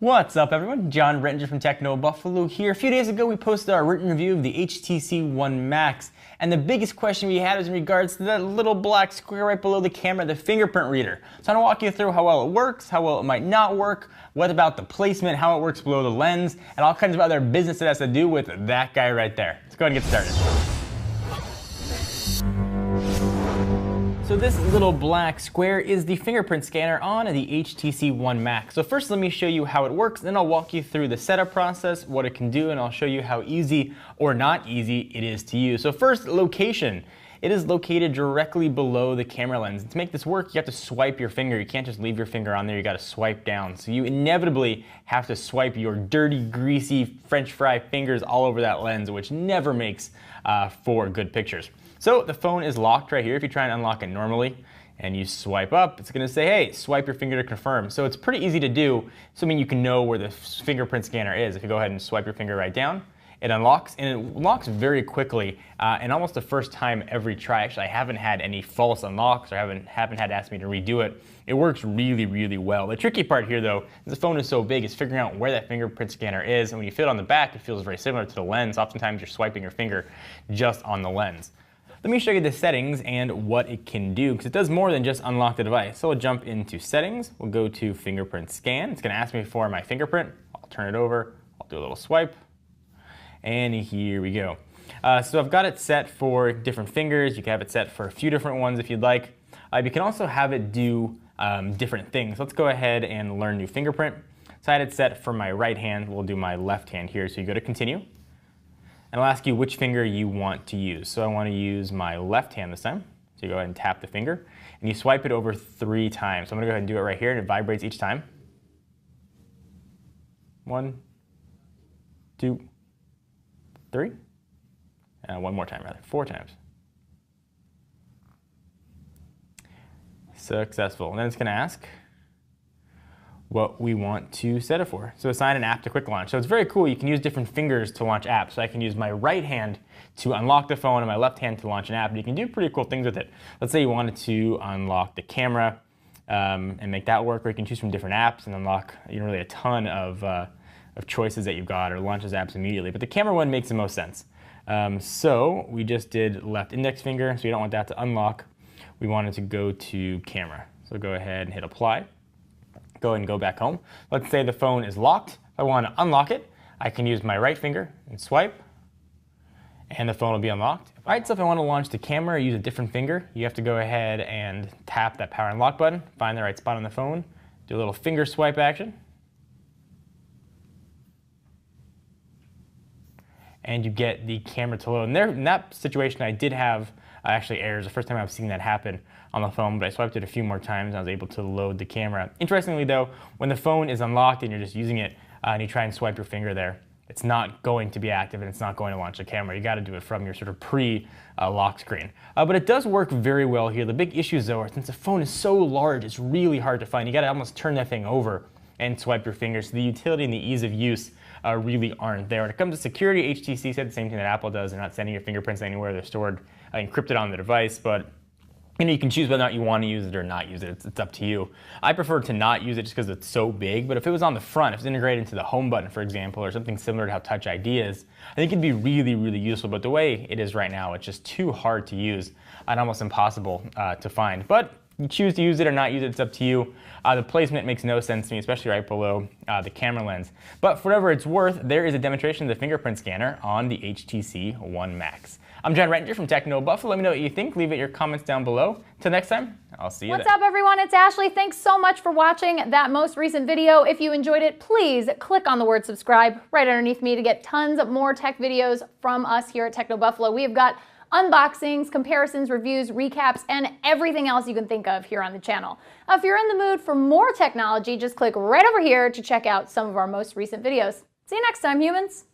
What's up everyone, John Rettinger from Techno Buffalo here. A few days ago we posted our written review of the HTC One Max, and the biggest question we had was in regards to that little black square right below the camera, the fingerprint reader. So I'm going to walk you through how well it works, how well it might not work, what about the placement, how it works below the lens, and all kinds of other business that has to do with that guy right there. Let's go ahead and get started. So this little black square is the fingerprint scanner on the HTC One Max. So first let me show you how it works, then I'll walk you through the setup process, what it can do, and I'll show you how easy or not easy it is to use. So first, location. It is located directly below the camera lens. To make this work, you have to swipe your finger. You can't just leave your finger on there, you gotta swipe down. So you inevitably have to swipe your dirty, greasy French fry fingers all over that lens, which never makes for good pictures. So the phone is locked right here. If you try and unlock it normally and you swipe up, it's gonna say, hey, swipe your finger to confirm. So it's pretty easy to do, assuming you can know where the fingerprint scanner is. If you go ahead and swipe your finger right down, it unlocks, and it locks very quickly, and almost the first time every try. Actually, I haven't had any false unlocks, or haven't had to ask me to redo it. It works really, really well. The tricky part here, though, is the phone is so big, is figuring out where that fingerprint scanner is, and when you feel it on the back, it feels very similar to the lens. Oftentimes, you're swiping your finger just on the lens. Let me show you the settings and what it can do, because it does more than just unlock the device. So we'll jump into settings, we'll go to fingerprint scan. It's gonna ask me for my fingerprint. I'll turn it over, I'll do a little swipe, and here we go. So I've got it set for different fingers. You can have it set for a few different ones if you'd like. You can also have it do different things. Let's go ahead and learn new fingerprint. So I had it set for my right hand, we'll do my left hand here. So you go to continue. And I'll ask you which finger you want to use. So I want to use my left hand this time. So you go ahead and tap the finger, and you swipe it over 3 times. So I'm going to go ahead and do it right here, and it vibrates each time. 1, 2, 3. And one more time, rather, 4 times. Successful. And then it's going to ask what we want to set it for. So assign an app to quick launch. So it's very cool. You can use different fingers to launch apps. So I can use my right hand to unlock the phone and my left hand to launch an app. And you can do pretty cool things with it. Let's say you wanted to unlock the camera and make that work, or you can choose from different apps and unlock really a ton of choices that you've got, or launches apps immediately. But the camera one makes the most sense. So we just did left index finger, so you don't want that to unlock. We wanted to go to camera. So go ahead and hit apply. Go ahead and go back home. Let's say the phone is locked. If I want to unlock it, I can use my right finger and swipe, and the phone will be unlocked. All right, so if I want to launch the camera or use a different finger, you have to go ahead and tap that power unlock button, find the right spot on the phone, do a little finger swipe action, and you get the camera to load. And there, in that situation, I did have actually errors. The first time I've seen that happen on the phone, but I swiped it a few more times and I was able to load the camera. Interestingly though, when the phone is unlocked and you're just using it and you try and swipe your finger there, it's not going to be active and it's not going to launch the camera. You got to do it from your sort of pre-lock screen. But it does work very well here. The big issues though are, since the phone is so large, it's really hard to find. You got to almost turn that thing over and swipe your fingers. So the utility and the ease of use really aren't there. When it comes to security, HTC said the same thing that Apple does. They're not sending your fingerprints anywhere. They're stored encrypted on the device, but you can choose whether or not you want to use it or not use it. It's up to you. I prefer to not use it just because it's so big, but if it was on the front, if it's integrated into the home button, for example, or something similar to how Touch ID is, I think it'd be really, really useful. But the way it is right now, it's just too hard to use and almost impossible to find. But you choose to use it or not use it, it's up to you. The placement makes no sense to me, especially right below the camera lens. But for whatever it's worth, there is a demonstration of the fingerprint scanner on the HTC One Max. I'm John Rettinger from Techno Buffalo. Let me know what you think. Leave it your comments down below. Till next time, I'll see you What's then. up, everyone? It's Ashley. Thanks so much for watching that most recent video. If you enjoyed it, please click on the word subscribe right underneath me to get tons of more tech videos from us here at Techno Buffalo. We have got unboxings, comparisons, reviews, recaps, and everything else you can think of here on the channel. If you're in the mood for more technology, just click right over here to check out some of our most recent videos. See you next time, humans.